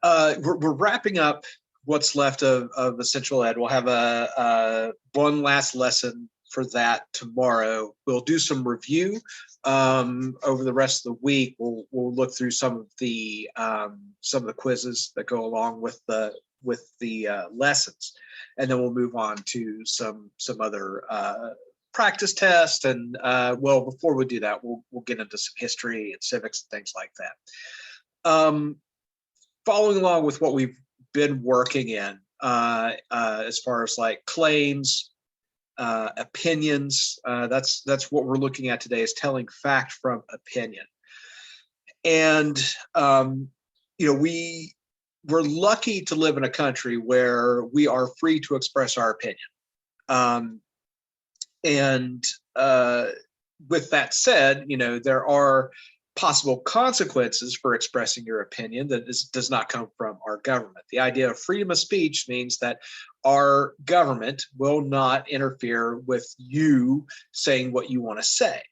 We're wrapping up what's left of Essential Ed. We'll have a one last lesson for that tomorrow. We'll do some review over the rest of the week. We'll look through some of the quizzes that go along with the lessons, and then we'll move on to some other practice tests. And well, before we do that, we'll get into some history and civics and things like that. Following along with what we've been working in as far as like claims, opinions, that's what we're looking at today, is telling fact from opinion. And we're lucky to live in a country where we are free to express our opinion. And with that said, there are possible consequences for expressing your opinion that does not come from our government. The idea of freedom of speech means that our government will not interfere with you saying what you want to say.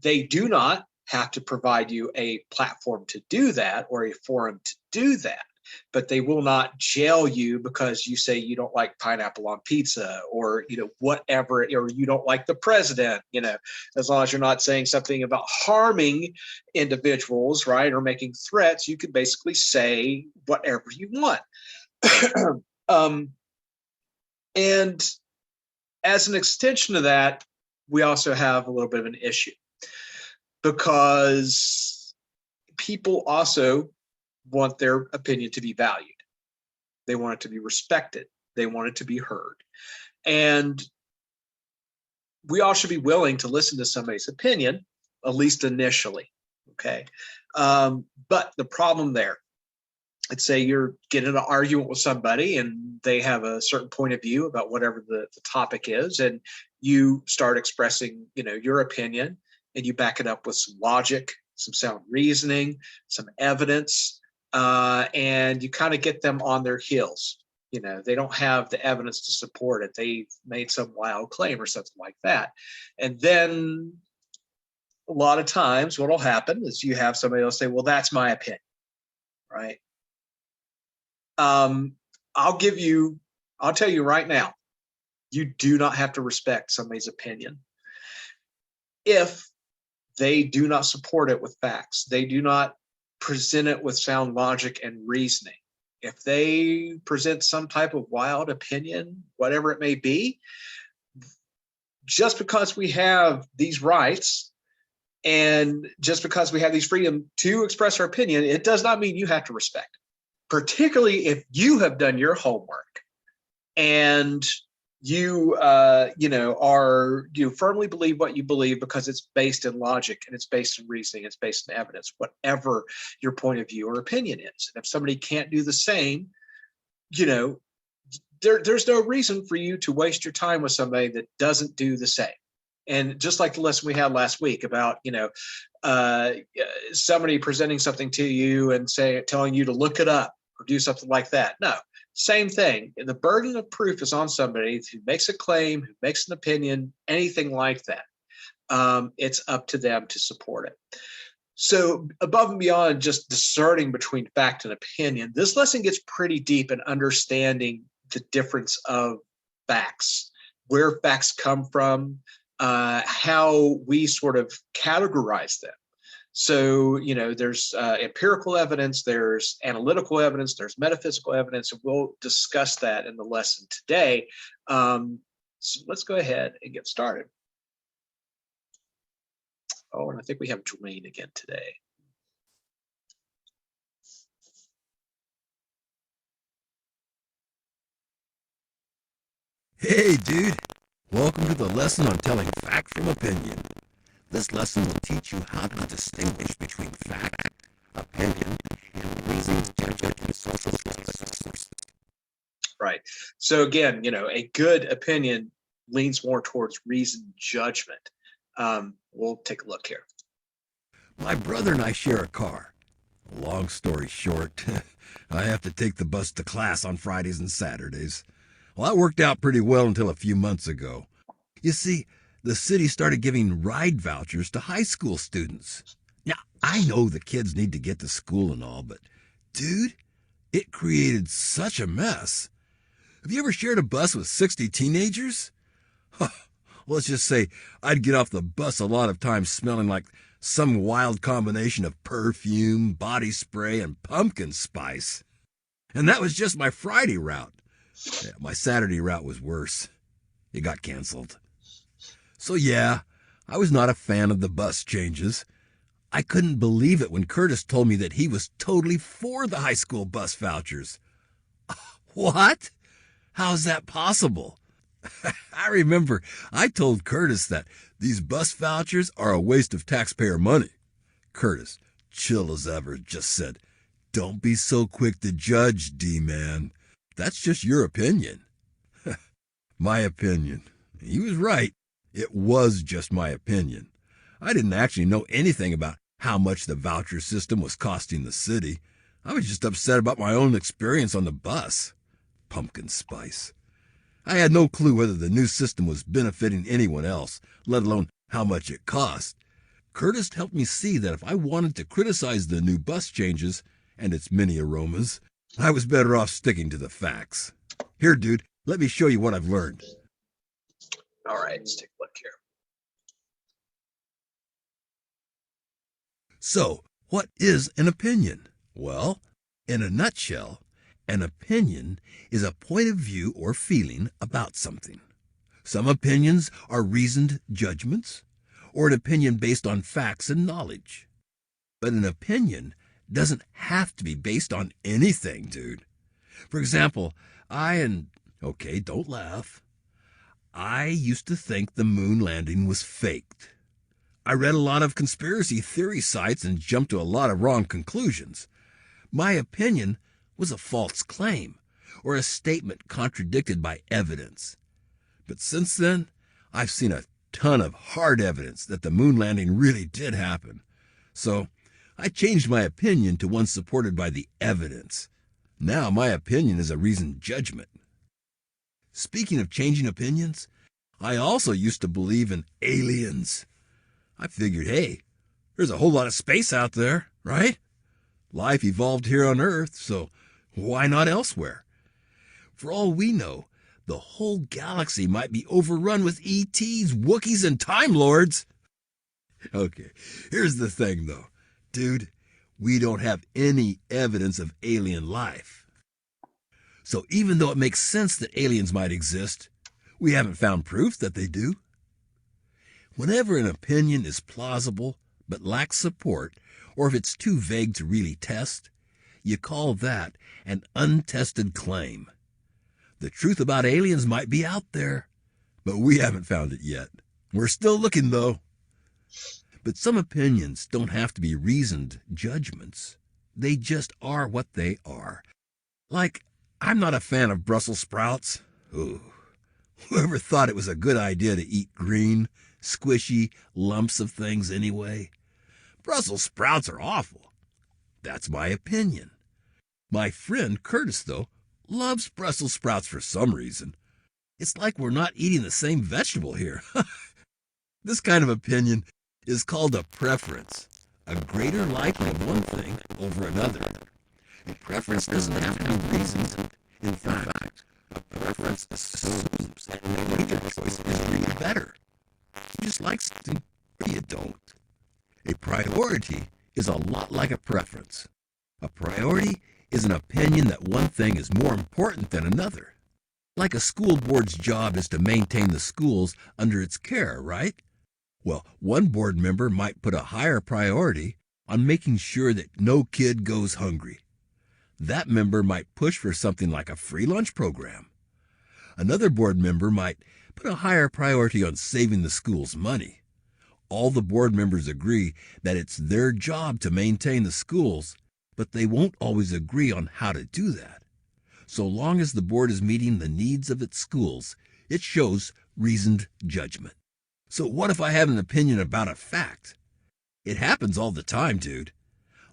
They do not have to provide you a platform to do that or a forum to do that, but they will not jail you because you say you don't like pineapple on pizza, or whatever, or you don't like the president. As long as you're not saying something about harming individuals, right, or making threats, you can basically say whatever you want. And as an extension of that, we also have a little bit of an issue, because people also want their opinion to be valued. They want it to be respected. They want it to be heard. And we all should be willing to listen to somebody's opinion, at least initially. Okay. But the problem there, let's say you're getting in an argument with somebody and they have a certain point of view about whatever the topic is, and you start expressing, your opinion, and you back it up with some logic, some sound reasoning, some evidence, and you kind of get them on their heels. They don't have the evidence to support it. They've made some wild claim or something like that. And then a lot of times what will happen is you have somebody else say, well, that's my opinion, right? I'll tell you right now, you do not have to respect somebody's opinion if they do not support it with facts. They do not present it with sound logic and reasoning. If they present some type of wild opinion, whatever it may be, just because we have these rights and just because we have these freedom to express our opinion, it does not mean you have to respect it, particularly if you have done your homework and you firmly believe what you believe because it's based in logic and it's based in reasoning, it's based in evidence, whatever your point of view or opinion is. And if somebody can't do the same, there's no reason for you to waste your time with somebody that doesn't do the same. And just like the lesson we had last week about, somebody presenting something to you and telling you to look it up or do something like that. No. Same thing. The burden of proof is on somebody who makes a claim, who makes an opinion, anything like that. It's up to them to support it. So above and beyond just discerning between fact and opinion, this lesson gets pretty deep in understanding the difference of facts, where facts come from, how we sort of categorize them. So, there's empirical evidence, there's analytical evidence, there's metaphysical evidence, and we'll discuss that in the lesson today. So let's go ahead and get started. Oh, and I think we have Dwayne again today. Hey, dude. Welcome to the lesson on telling fact from opinion. This lesson will teach you how to distinguish between fact, opinion, and reasoned judgment social sources. Right. So again, a good opinion leans more towards reasoned judgment. We'll take a look here. My brother and I share a car. Long story short, I have to take the bus to class on Fridays and Saturdays. Well, that worked out pretty well until a few months ago. You see, the city started giving ride vouchers to high school students. Now, I know the kids need to get to school and all, but Dude, it created such a mess. Have you ever shared a bus with 60 teenagers? Let's just say I'd get off the bus a lot of times smelling like some wild combination of perfume, body spray, and pumpkin spice. And that was just my Friday route. Yeah, my Saturday route was worse. It got canceled. So yeah, I was not a fan of the bus changes. I couldn't believe it when Curtis told me that he was totally for the high school bus vouchers. What? How's that possible? I remember I told Curtis that these bus vouchers are a waste of taxpayer money. Curtis, chill as ever, just said, "Don't be so quick to judge, D-Man. That's just your opinion." My opinion. He was right. It was just my opinion. I didn't actually know anything about how much the voucher system was costing the city. I was just upset about my own experience on the bus. Pumpkin spice. I had no clue whether the new system was benefiting anyone else, let alone how much it cost. Curtis helped me see that if I wanted to criticize the new bus changes and its many aromas, I was better off sticking to the facts. Here, dude, let me show you what I've learned. All right, let's take a look here. So, what is an opinion? Well, in a nutshell, an opinion is a point of view or feeling about something. Some opinions are reasoned judgments, or an opinion based on facts and knowledge. But an opinion doesn't have to be based on anything, dude. For example, okay, don't laugh. I used to think the moon landing was faked. I read a lot of conspiracy theory sites and jumped to a lot of wrong conclusions. My opinion was a false claim, or a statement contradicted by evidence. But since then, I've seen a ton of hard evidence that the moon landing really did happen. So I changed my opinion to one supported by the evidence. Now my opinion is a reasoned judgment. Speaking of changing opinions, I also used to believe in aliens. I figured, hey, there's a whole lot of space out there, right? Life evolved here on Earth, so why not elsewhere? For all we know, the whole galaxy might be overrun with ETs, Wookiees, and Time Lords. Okay, here's the thing, though. Dude, we don't have any evidence of alien life. So even though it makes sense that aliens might exist, we haven't found proof that they do. Whenever an opinion is plausible but lacks support, or if it's too vague to really test, you call that an untested claim. The truth about aliens might be out there, but we haven't found it yet. We're still looking, though. But some opinions don't have to be reasoned judgments. They just are what they are. Like, I'm not a fan of Brussels sprouts. Ooh. Whoever thought it was a good idea to eat green, squishy lumps of things anyway? Brussels sprouts are awful. That's my opinion. My friend Curtis, though, loves Brussels sprouts for some reason. It's like we're not eating the same vegetable here. This kind of opinion is called a preference, a greater liking of one thing over another. A preference doesn't have to be reasoned. In fact, a preference assumes that neither choice is really better. You just like something or you don't. A priority is a lot like a preference. A priority is an opinion that one thing is more important than another. Like a school board's job is to maintain the schools under its care, right? Well, one board member might put a higher priority on making sure that no kid goes hungry. That member might push for something like a free lunch program. Another board member might put a higher priority on saving the school's money. All the board members agree that it's their job to maintain the schools, but they won't always agree on how to do that. So long as the board is meeting the needs of its schools, it shows reasoned judgment. So what if I have an opinion about a fact? It happens all the time, dude.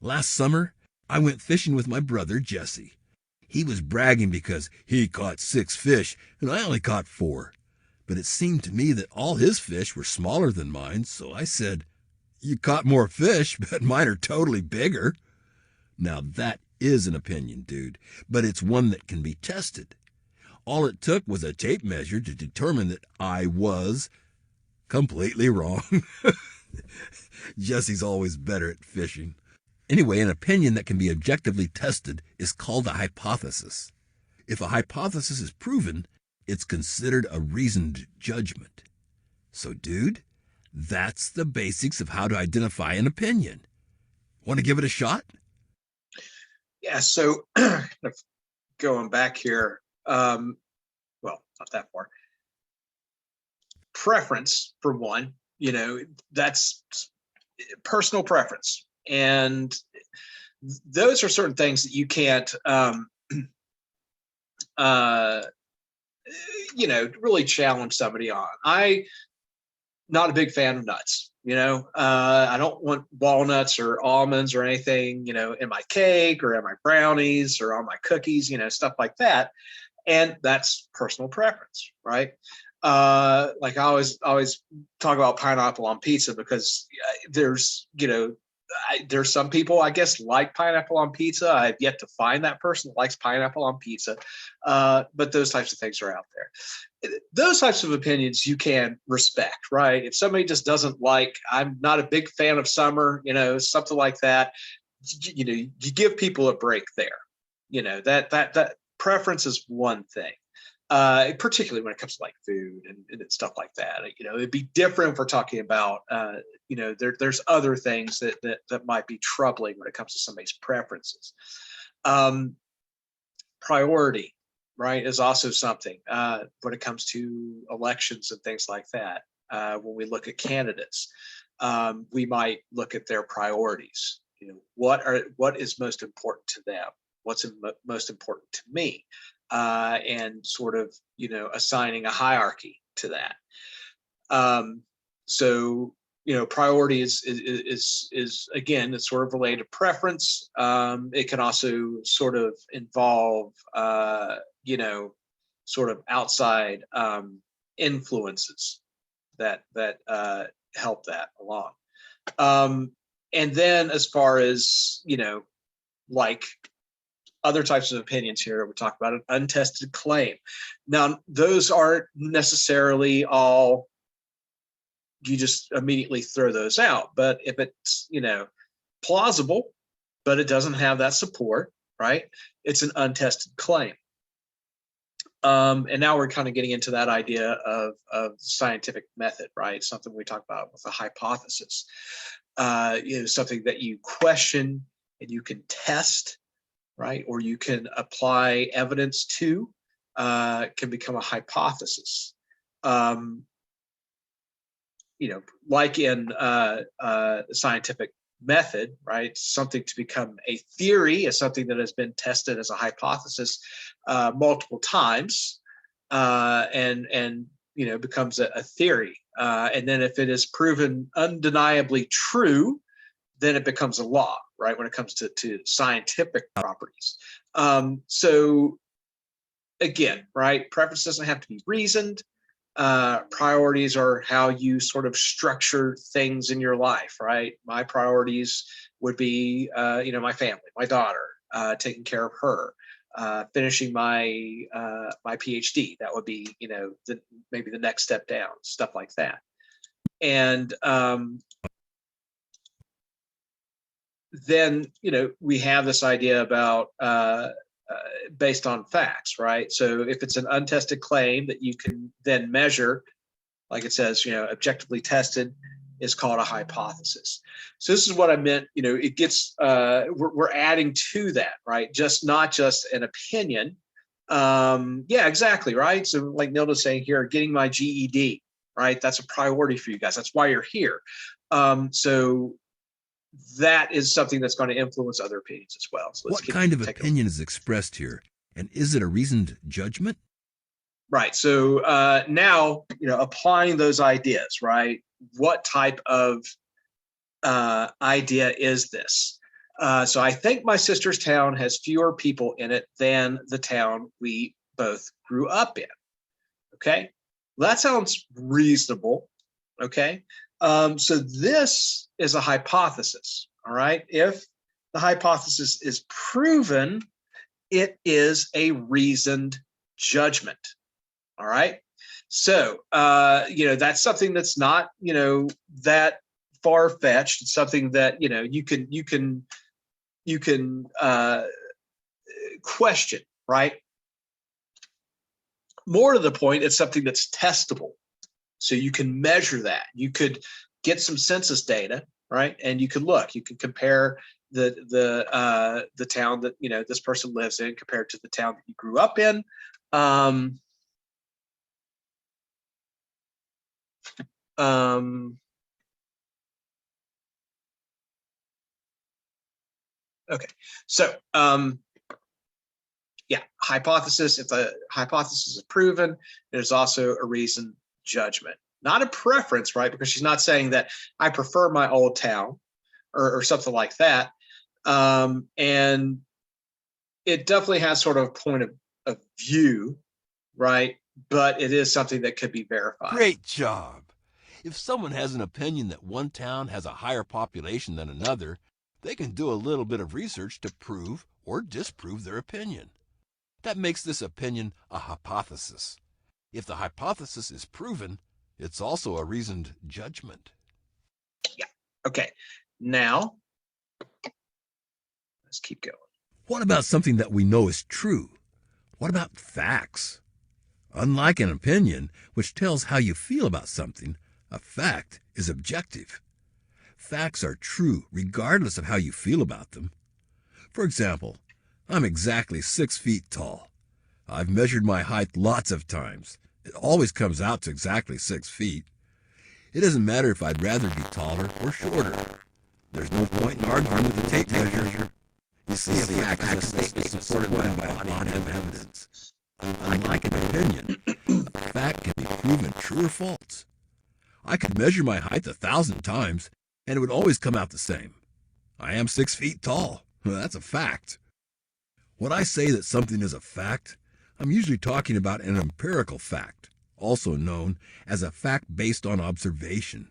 Last summer, I went fishing with my brother, Jesse. He was bragging because he caught 6 fish and I only caught 4. But it seemed to me that all his fish were smaller than mine, so I said, "You caught more fish, but mine are totally bigger." Now that is an opinion, dude, but it's one that can be tested. All it took was a tape measure to determine that I was completely wrong. Jesse's always better at fishing. Anyway, an opinion that can be objectively tested is called a hypothesis. If a hypothesis is proven, it's considered a reasoned judgment. So, dude, that's the basics of how to identify an opinion. Want to give it a shot? Yeah. So going back here, well, not that far. Preference, for one, that's personal preference. And those are certain things that you can't, really challenge somebody on. Not a big fan of nuts. I don't want walnuts or almonds or anything, in my cake or in my brownies or on my cookies, stuff like that. And that's personal preference, right? Like I always talk about pineapple on pizza because there's some people, I guess, like pineapple on pizza. I've yet to find that person that likes pineapple on pizza. But those types of things are out there. Those types of opinions you can respect, right? If somebody just doesn't like, I'm not a big fan of summer, something like that, you give people a break there. That preference is one thing. Particularly when it comes to like food and stuff like that. It'd be different if we're talking about, there's other things that might be troubling when it comes to somebody's preferences. Priority, right, is also something when it comes to elections and things like that. When we look at candidates, we might look at their priorities. What is most important to them? What's most important to me? And sort of, assigning a hierarchy to that. So, priority is again, it's sort of related to preference. It can also sort of involve, sort of outside influences that help that along. And then as far as, like other types of opinions here, we talk about an untested claim. Now, those aren't necessarily all, you just immediately throw those out. But if it's, plausible, but it doesn't have that support, right? It's an untested claim. And now we're kind of getting into that idea of scientific method, right? Something we talk about with a hypothesis. Something that you question and you can test, right? Or you can apply evidence to, can become a hypothesis. Like in the scientific method, right? Something to become a theory is something that has been tested as a hypothesis multiple times, and becomes a theory. And then if it is proven undeniably true, then it becomes a law, right? When it comes to scientific properties. So again, right? Preference doesn't have to be reasoned. Priorities are how you sort of structure things in your life, right? My priorities would be, my family, my daughter, taking care of her, finishing my my PhD. That would be, maybe the next step down, stuff like that. And then, we have this idea about based on facts, right? So if it's an untested claim that you can then measure, like it says, objectively tested, is called a hypothesis. So this is what I meant, it gets, we're adding to that, right? Not just an opinion. Yeah, exactly, right? So like Nilda's saying here, getting my GED, right? That's a priority for you guys. That's why you're here. So that is something that's going to influence other opinions as well. So what kind of opinion is expressed here? And is it a reasoned judgment? Right. So now, applying those ideas, right? What type of idea is this? So I think my sister's town has fewer people in it than the town we both grew up in. Okay. Well, that sounds reasonable. Okay. So this is a hypothesis. All right. If the hypothesis is proven, it is a reasoned judgment. All right. So, that's something that's not, that far fetched. It's something that, you can question, right? More to the point, it's something that's testable. So you can measure that. You could get some census data, right? And you can compare the town that, this person lives in compared to the town that you grew up in. Okay, so yeah, hypothesis. If the hypothesis is proven, there's also a reasoned judgment, not a preference, right? Because she's not saying that I prefer my old town or something like that. And it definitely has sort of a point of view, right? But it is something that could be verified. Great job. If someone has an opinion that one town has a higher population than another, they can do a little bit of research to prove or disprove their opinion. That makes this opinion a hypothesis. If the hypothesis is proven, it's also a reasoned judgment. Yeah. Okay. Now, let's keep going. What about something that we know is true? What about facts? Unlike an opinion, which tells how you feel about something, a fact is objective. Facts are true regardless of how you feel about them. For example, I'm exactly 6 feet tall. I've measured my height lots of times. It always comes out to exactly 6 feet. It doesn't matter if I'd rather be taller or shorter. There's no point in arguing with the tape measure. You see, a fact is a statement supported by a body of evidence. Unlike an opinion, a fact can be proven true or false. I could measure my height 1,000 times, and it would always come out the same. I am 6 feet tall. That's a fact. When I say that something is a fact, I'm usually talking about an empirical fact, also known as a fact based on observation.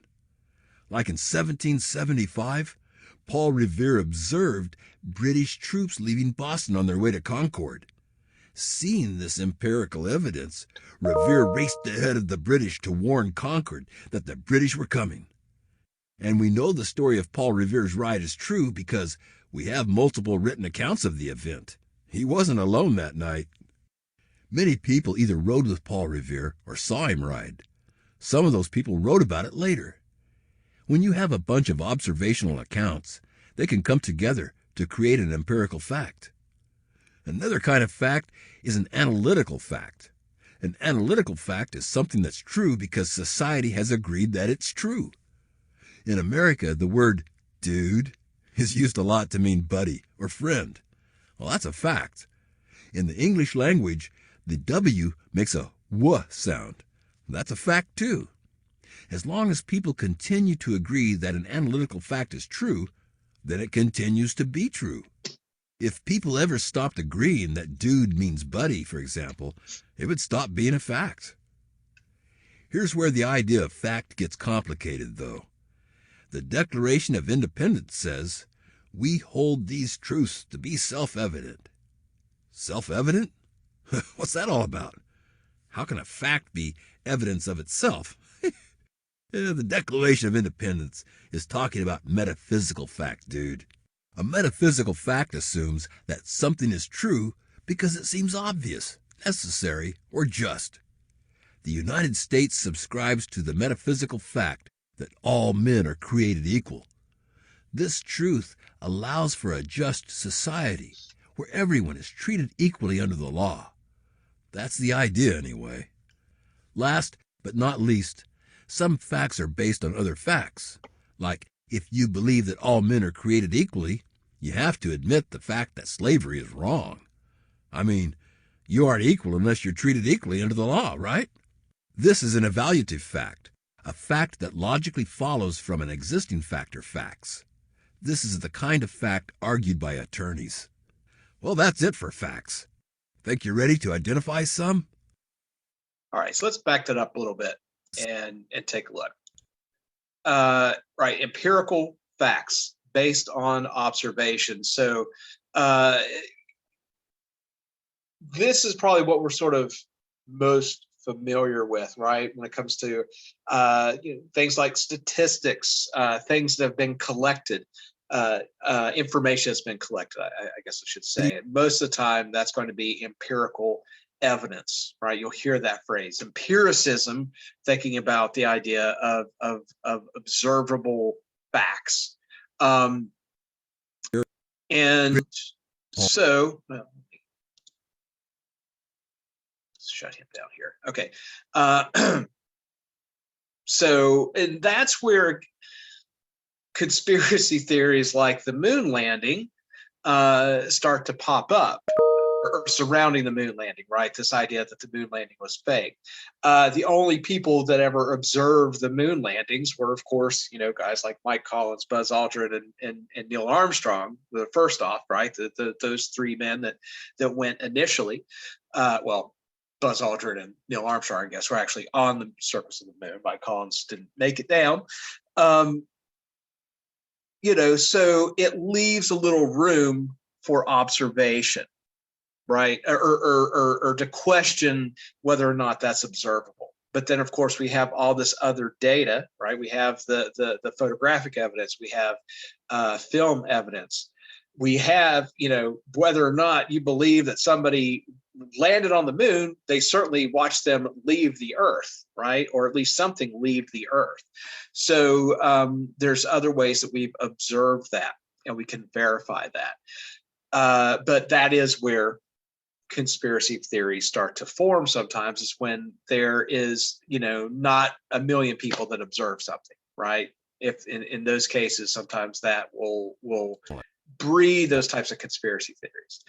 Like in 1775, Paul Revere observed British troops leaving Boston on their way to Concord. Seeing this empirical evidence, Revere raced ahead of the British to warn Concord that the British were coming. And we know the story of Paul Revere's ride is true because we have multiple written accounts of the event. He wasn't alone that night. Many people either rode with Paul Revere or saw him ride. Some of those people wrote about it later. When you have a bunch of observational accounts, they can come together to create an empirical fact. Another kind of fact is an analytical fact. An analytical fact is something that's true because society has agreed that it's true. In America, the word dude is used a lot to mean buddy or friend. Well, that's a fact. In the English language, the W makes a W sound. That's a fact too. As long as people continue to agree that an analytical fact is true, then it continues to be true. If people ever stopped agreeing that dude means buddy, for example, it would stop being a fact. Here's where the idea of fact gets complicated, though. The Declaration of Independence says, "We hold these truths to be self-evident." Self-evident? What's that all about? How can a fact be evidence of itself? The Declaration of Independence is talking about metaphysical fact, dude. A metaphysical fact assumes that something is true because it seems obvious, necessary, or just. The United States subscribes to the metaphysical fact that all men are created equal. This truth allows for a just society where everyone is treated equally under the law. That's the idea, anyway. Last but not least, some facts are based on other facts. Like, if you believe that all men are created equally, you have to admit the fact that slavery is wrong. I mean, you aren't equal unless you're treated equally under the law, right? This is an evaluative fact, a fact that logically follows from an existing fact or facts. This is the kind of fact argued by attorneys. Well, that's it for facts. Think you're ready to identify some? All right, so let's back that up a little bit and take a look. Right, empirical facts based on observation. So this is probably what we're sort of most familiar with, right? When it comes to things like statistics, things that have been collected, information has been collected, I guess I should say. And most of the time, that's going to be empirical evidence, right? You'll hear that phrase, empiricism, thinking about the idea of observable facts. And so, well, shut him down here. Okay. So, and that's where conspiracy theories like the moon landing start to pop up, or surrounding the moon landing, right? This idea that the moon landing was fake. The only people that ever observed the moon landings were, of course, guys like Mike Collins, Buzz Aldrin, and Neil Armstrong. The first off, right? Those three men that went initially. Well, Buzz Aldrin and Neil Armstrong, I guess, were actually on the surface of the moon. Mike Collins didn't make it down. So it leaves a little room for observation, right? Or to question whether or not that's observable. But then, of course, we have all this other data, right? We have the photographic evidence. We have film evidence. We have, whether or not you believe that somebody landed on the moon, they certainly watched them leave the Earth, right? Or at least something leave the Earth. So there's other ways that we've observed that, and we can verify that. But that is where conspiracy theories start to form sometimes, is when there is, not a million people that observe something, right? If in those cases, sometimes that will breed those types of conspiracy theories.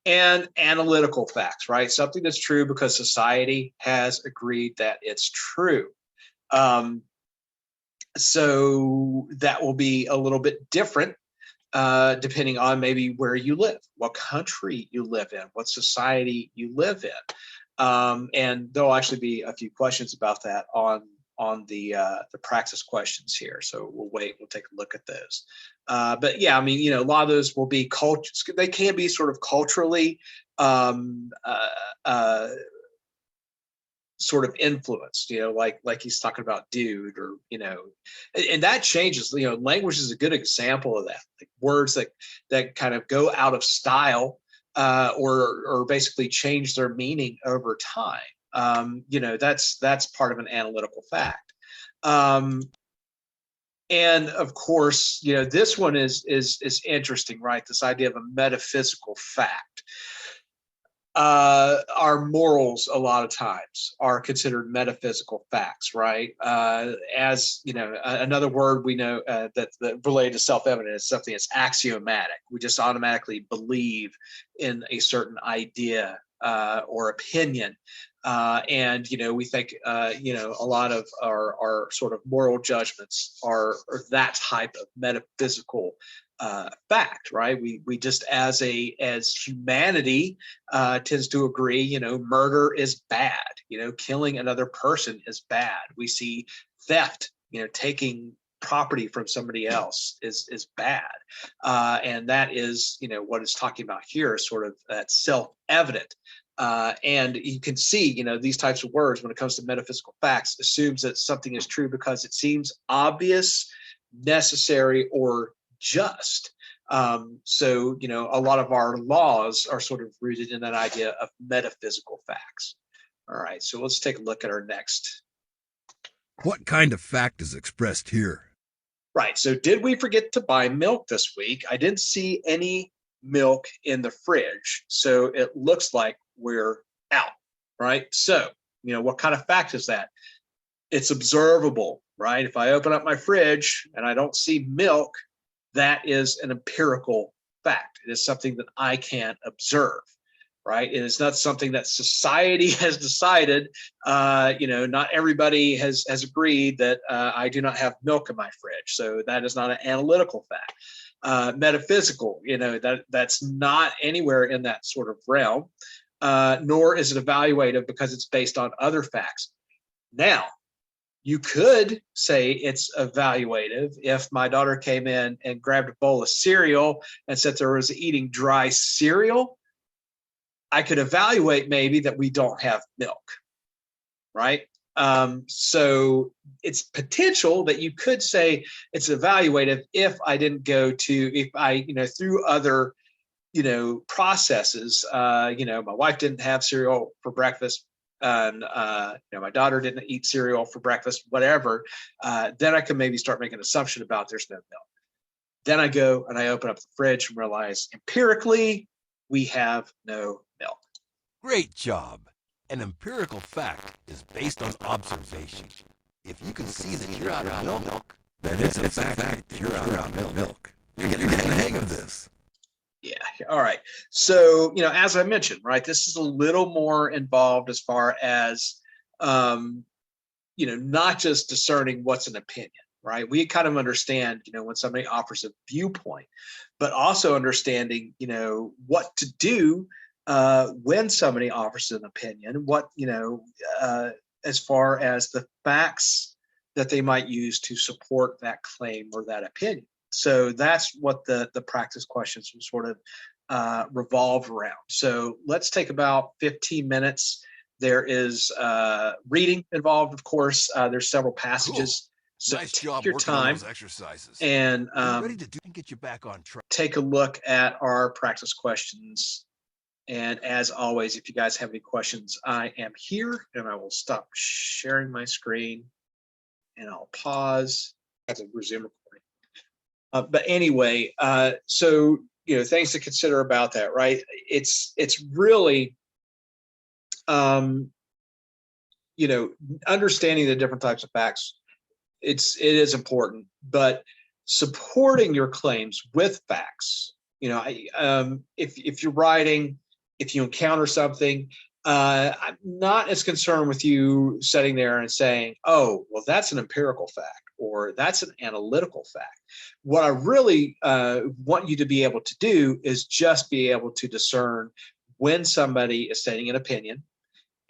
And analytical facts, right? Something that's true because society has agreed that it's true. So that will be a little bit different depending on maybe where you live, what country you live in, what society you live in. And there'll actually be a few questions about that on the praxis questions here. So we'll take a look at those. But yeah, a lot of those will be culture. They can be sort of culturally sort of influenced, like he's talking about dude, or, and that changes. Language is a good example of that. Like words that kind of go out of style or basically change their meaning over time. That's part of an analytical fact. And of course, this one is interesting, right? This idea of a metaphysical fact. Our morals, a lot of times, are considered metaphysical facts, right? As another word we know that related to self-evident is something that's axiomatic. We just automatically believe in a certain idea or opinion. And we think a lot of our sort of moral judgments are that type of metaphysical fact, right? We just as humanity tends to agree, murder is bad, killing another person is bad. We see theft, taking property from somebody else is bad. And that is, what it's talking about here, sort of that self-evident. And you can see, these types of words, when it comes to metaphysical facts, assumes that something is true because it seems obvious, necessary, or just. So, a lot of our laws are sort of rooted in that idea of metaphysical facts. All right, so let's take a look at our next. What kind of fact is expressed here? Right, so did we forget to buy milk this week? I didn't see any milk in the fridge, so it looks like we're out, right? So, what kind of fact is that? It's observable, right? If I open up my fridge and I don't see milk, that is an empirical fact. It is something that I can observe, right? It is not something that society has decided. Not everybody has agreed that I do not have milk in my fridge. So that is not an analytical fact. Metaphysical, that's not anywhere in that sort of realm, nor is it evaluative because it's based on other facts. Now, You could say it's evaluative if my daughter came in and grabbed a bowl of cereal and said there was eating dry cereal. I could evaluate maybe that we don't have milk, right? So it's potential that you could say it's evaluative if I didn't go to, if I, through other, processes, my wife didn't have cereal for breakfast, and my daughter didn't eat cereal for breakfast, whatever, then I could maybe start making an assumption about there's no milk. Then I go and I open up the fridge and realize empirically we have no milk. Great job. An empirical fact is based on observation. If you can see that you're out of milk, then it's a fact that you're out of milk. You're getting the hang of this. Yeah. All right. So, as I mentioned, right, this is a little more involved as far as, not just discerning what's an opinion, right? We kind of understand, when somebody offers a viewpoint, but also understanding, what to do when somebody offers an opinion, what, as far as the facts that they might use to support that claim or that opinion. So that's what the practice questions will sort of revolve around. So let's take about 15 minutes. There is reading involved, of course. There's several passages. Cool. So nice take job your working time on those exercises. and Ready to do and get you back on track. take a look at our practice questions. And as always, if you guys have any questions, I am here, and I will stop sharing my screen and I'll pause as I resume recording. But anyway, so, things to consider about that, right? It's really, understanding the different types of facts. It is important, but supporting your claims with facts. If you're writing, if you encounter something, I'm not as concerned with you sitting there and saying, oh, well, that's an empirical fact, or that's an analytical fact. What I really want you to be able to do is just be able to discern when somebody is stating an opinion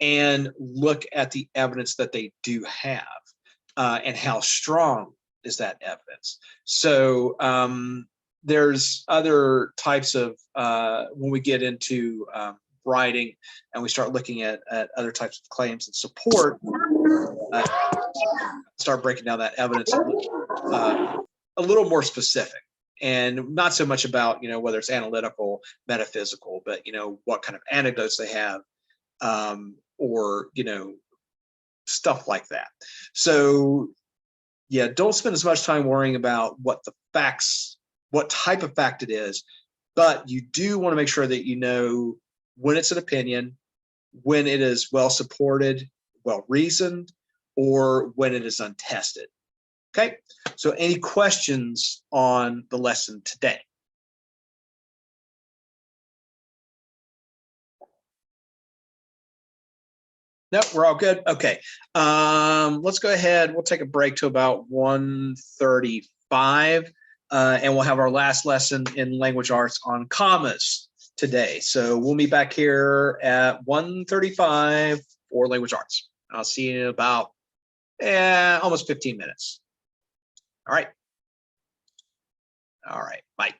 and look at the evidence that they do have and how strong is that evidence. So there's other types of, when we get into writing and we start looking at other types of claims and support, start breaking down that evidence a little more specific, and not so much about, whether it's analytical, metaphysical, but, what kind of anecdotes they have, or, stuff like that. So yeah, don't spend as much time worrying about what type of fact it is, but you do want to make sure that you know when it's an opinion, when it is well supported, well reasoned, or when it is untested. Okay, so any questions on the lesson today? Nope, we're all good. Okay, let's go ahead. We'll take a break to about 1:35, and we'll have our last lesson in language arts on commas today. So we'll meet back here at 1:35 for language arts. I'll see you in about almost 15 minutes. All right. All right, bye.